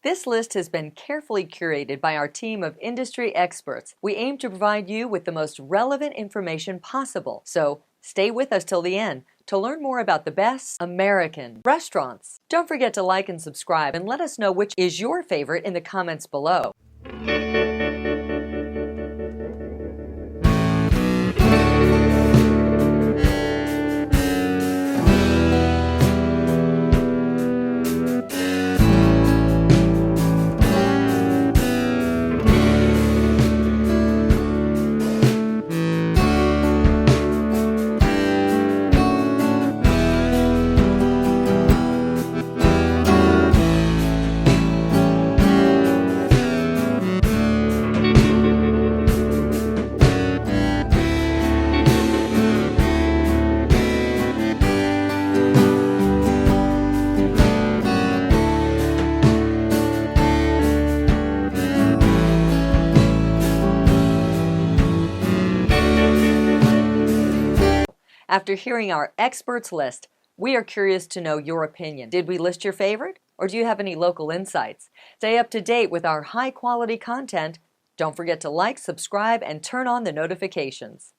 This list has been carefully curated by our team of industry experts. We aim to provide you with the most relevant information possible, so stay with us till the end to learn more about the best American restaurants. Don't forget to like and subscribe and let us know which is your favorite in the comments below. After hearing our experts list, we are curious to know your opinion. Did we list your favorite, or do you have any local insights? Stay up to date with our high-quality content. Don't forget to like, subscribe, and turn on the notifications.